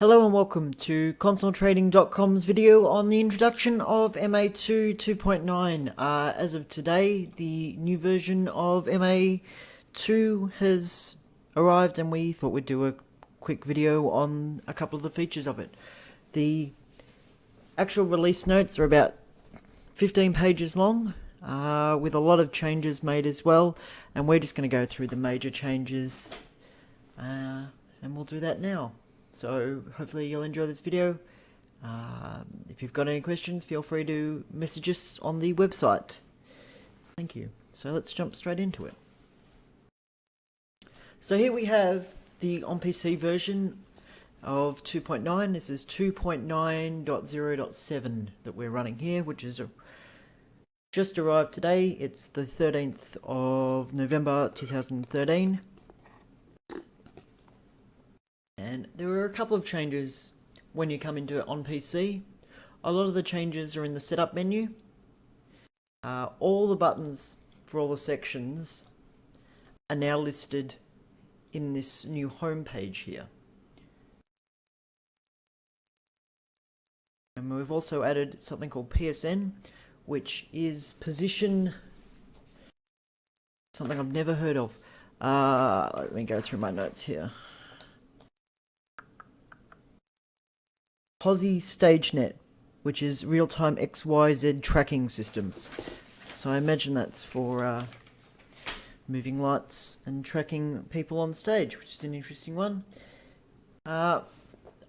Hello and welcome to ConsoleTrading.com's video on the introduction of MA2 2.9. As of today, the new version of MA2 has arrived and we thought we'd do a quick video on a couple of the features of it. The actual release notes are about 15 pages long, with a lot of changes made as well, and we're just going to go through the major changes, and we'll do that now. So hopefully you'll enjoy this video. If you've got any questions, feel free to message us on the website. Thank you. So let's jump straight into it. So here we have the MAonPC version of 2.9. This is 2.9.0.7 that we're running here, which is just arrived today. It's the 13th of November 2013. And there are a couple of changes when you come into MAonPC. A lot of the changes are in the setup menu. All the buttons for all the sections are now listed in this new home page here. And we've also added something called PSN, which is position, something I've never heard of. Let me go through my notes here. POSI StageNet, which is real-time XYZ tracking systems. So I imagine that's for moving lights and tracking people on stage, which is an interesting one. Other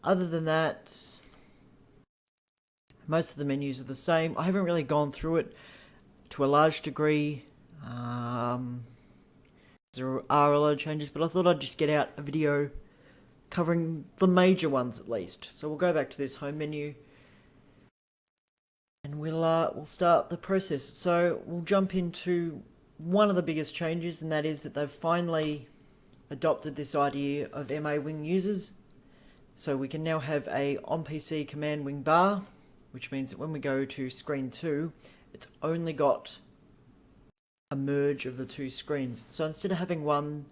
than that, most of the menus are the same. I haven't really gone through it to a large degree. There are a lot of changes, but I thought I'd just get out a video covering the major ones at least. So we'll go back to this home menu and we'll start the process. So we'll jump into one of the biggest changes, and that is that they've finally adopted this idea of MA wing users. So we can now have a MAonPC command wing bar, which means that when we go to screen 2, it's only got a merge of the two screens. So instead of having one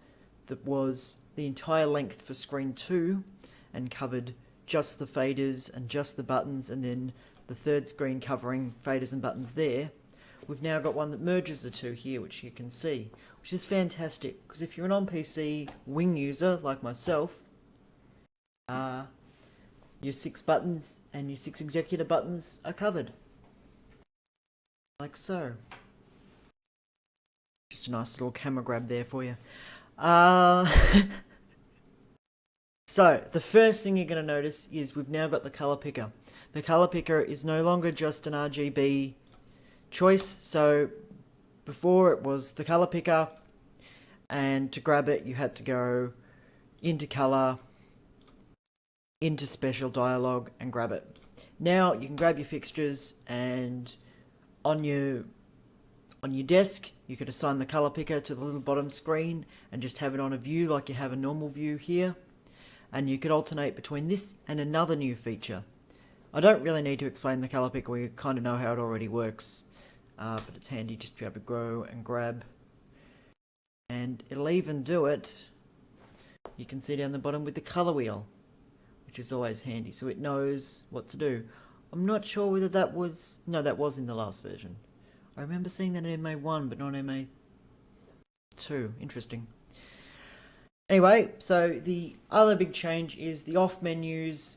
that was the entire length for screen 2 and covered just the faders and just the buttons, and then the third screen covering faders and buttons there, we've now got one that merges the two here, which you can see, which is fantastic, because if you're an MAonPC wing user like myself, your 6 buttons and your 6 executor buttons are covered, like so. Just a nice little camera grab there for you. So the first thing you're going to notice is we've now got the color picker. The color picker is no longer just an RGB choice. So before it was the color picker, and to grab it you had to go into color, into special dialog and grab it. Now you can grab your fixtures, and on your desk you could assign the color picker to the little bottom screen and just have it on a view like you have a normal view here. And you could alternate between this and another new feature. I don't really need to explain the color picker, we kind of know how it already works, but it's handy just to be able to grow and grab. And it'll even do it, you can see down the bottom, with the color wheel, which is always handy, so it knows what to do. I'm not sure whether that was, no, that was in the last version. I remember seeing that in MA1 but not MA2. Interesting. Anyway, so the other big change is the off menus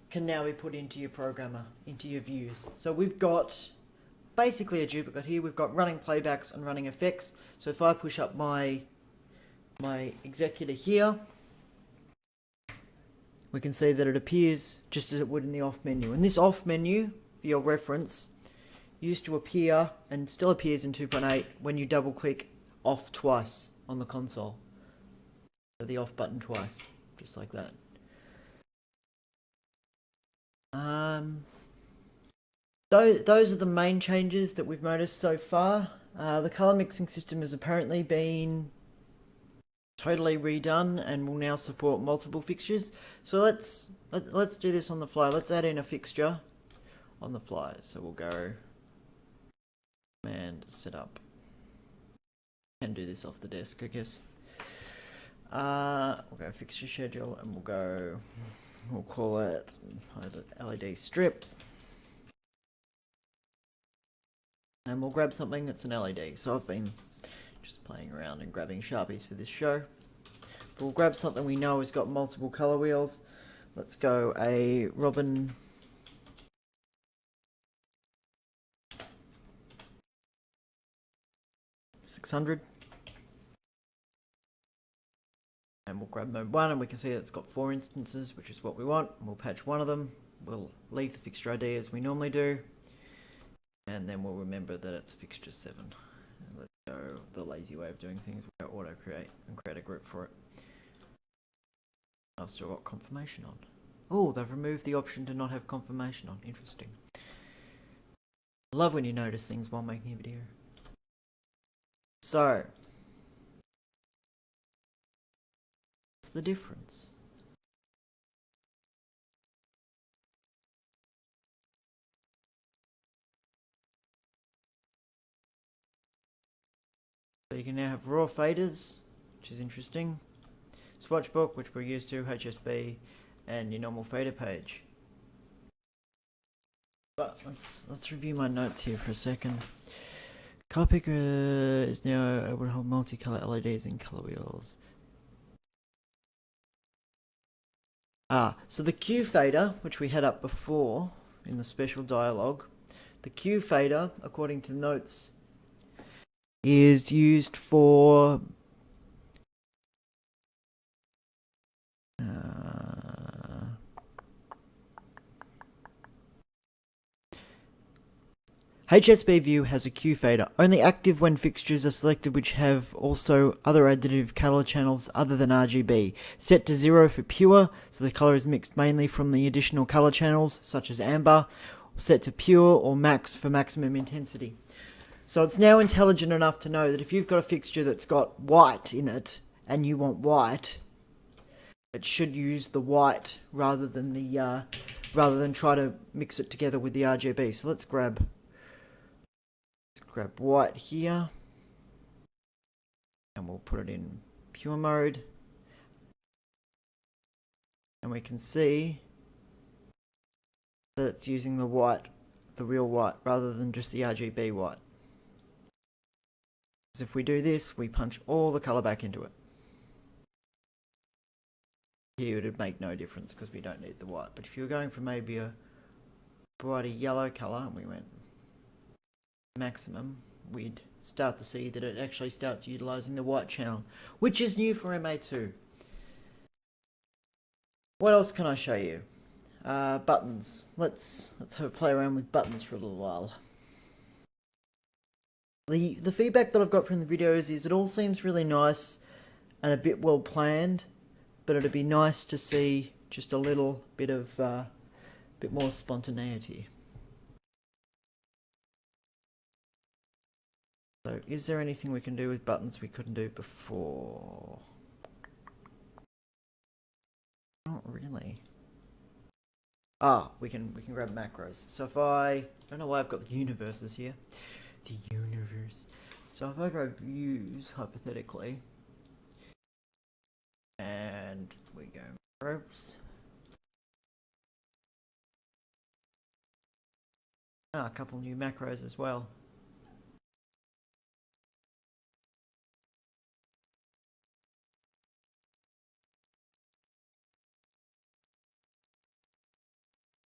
can now be put into your programmer, into your views. So we've got basically a duplicate here. We've got running playbacks and running effects. So if I push up my executor here, we can see that it appears just as it would in the off menu. And this off menu, for your reference, used to appear and still appears in 2.8 when you double click off twice on the console. So the off button twice, just like that. Those are the main changes that we've noticed so far. The color mixing system has apparently been totally redone and will now support multiple fixtures. So let's do this on the fly. Let's add in a fixture on the fly. So we'll go command setup and do this off the desk, I guess. We'll go fixture schedule and we'll go we'll call it LED strip. And we'll grab something that's an LED. So I've been just playing around and grabbing Sharpies for this show. But we'll grab something we know has got multiple colour wheels. Let's go a Robin 600. And we'll grab mode 1 and we can see that it's got 4 instances, which is what we want. We'll patch one of them. We'll leave the fixture ID as we normally do. And then we'll remember that it's fixture 7. And let's go the lazy way of doing things. We'll go auto create and create a group for it. I've still got confirmation on. Oh, they've removed the option to not have confirmation on. Interesting. I love when you notice things while making a video. So, what's the difference? So you can now have raw faders, which is interesting. Swatch book, which we're used to, HSB, and your normal fader page. But let's review my notes here for a second. Color picker is now able to hold multicolor LEDs and color wheels. So the Q fader, which we had up before in the special dialogue, the Q fader, according to notes, is used for HSB view has a Q fader, only active when fixtures are selected which have also other additive color channels other than RGB. Set to 0 for pure, so the color is mixed mainly from the additional color channels, such as amber. Set to pure or max for maximum intensity. So it's now intelligent enough to know that if you've got a fixture that's got white in it, and you want white, it should use the white rather than try to mix it together with the RGB. So let's grab white here, and we'll put it in pure mode, and we can see that it's using the white, the real white, rather than just the RGB white. Because if we do this, we punch all the colour back into it. Here it would make no difference because we don't need the white, but if you were going for maybe a brighter yellow colour and we went maximum, we'd start to see that it actually starts utilising the white channel, which is new for MA2. What else can I show you? Buttons. Let's have a play around with buttons for a little while. The feedback that I've got from the videos is it all seems really nice and a bit well planned, but it'd be nice to see just a little bit of bit more spontaneity. So, is there anything we can do with buttons we couldn't do before? Not really. We can grab macros. So if I don't know why I've got the universes here. The universe. So if I grab views hypothetically, and we go macros. A couple new macros as well.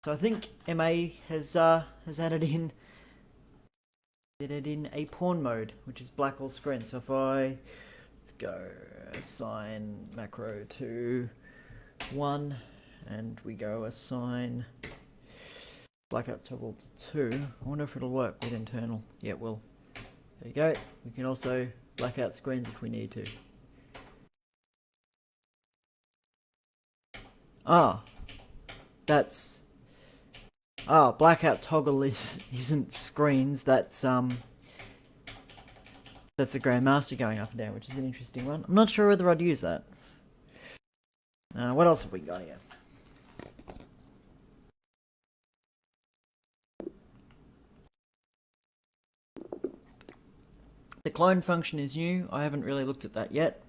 So I think MA has added in a pawn mode, which is black all screen. So if let's go assign macro to 1, and we go assign blackout toggle to 2. I wonder if it'll work with internal. Yeah, it will. There you go. We can also black out screens if we need to. Blackout toggle isn't screens, that's a Grandmaster going up and down, which is an interesting one. I'm not sure whether I'd use that. What else have we got here? The clone function is new. I haven't really looked at that yet.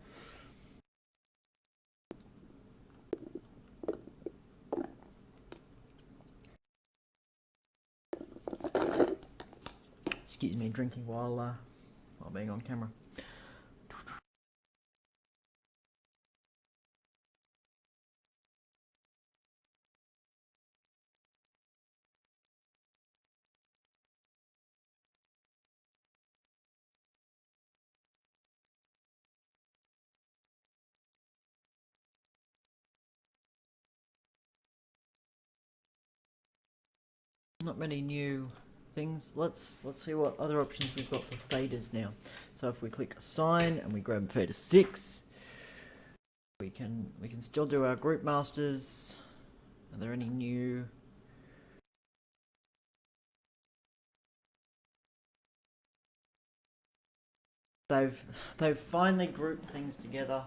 Excuse me, drinking while being on camera. Not many new things. Let's see what other options we've got for faders now. So if we click assign and we grab fader 6, we can still do our group masters. Are there any new? They've finally grouped things together.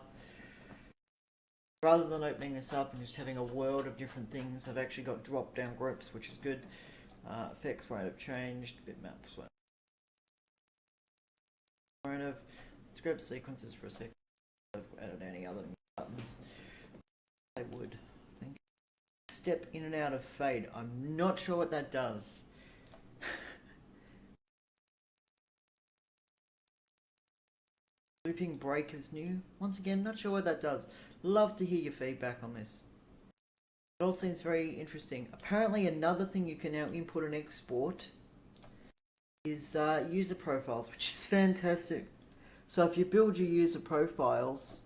Rather than opening this up and just having a world of different things, I've actually got drop down groups, which is good. Effects won't have changed. Bitmaps won't have. Let's grab sequences for a second. I've added any other buttons. They would, I think. Step in and out of fade. I'm not sure what that does. Looping break is new. Once again, not sure what that does. Love to hear your feedback on this. It all seems very interesting. Apparently another thing you can now input and export is user profiles, which is fantastic. So if you build your user profiles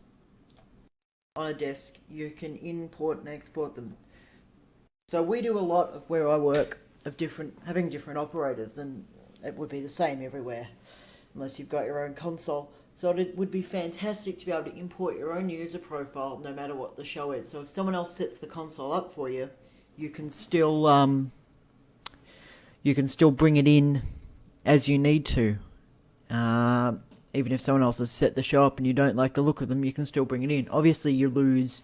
on a desk, you can import and export them. So we do a lot of where I work of having different operators, and it would be the same everywhere unless you've got your own console. So it would be fantastic to be able to import your own user profile no matter what the show is. So if someone else sets the console up for you, you can still bring it in as you need to. Even if someone else has set the show up and you don't like the look of them, you can still bring it in. Obviously you lose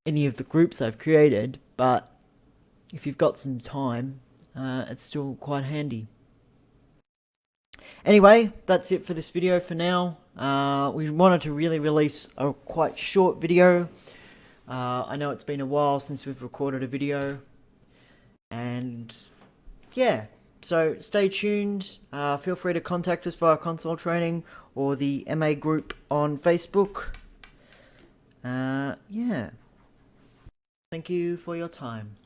any of the groups I've created, but if you've got some time, it's still quite handy. Anyway, that's it for this video for now. We wanted to really release a quite short video. I know it's been a while since we've recorded a video. And yeah, so stay tuned. Feel free to contact us via console training or the MA group on Facebook. Yeah. Thank you for your time.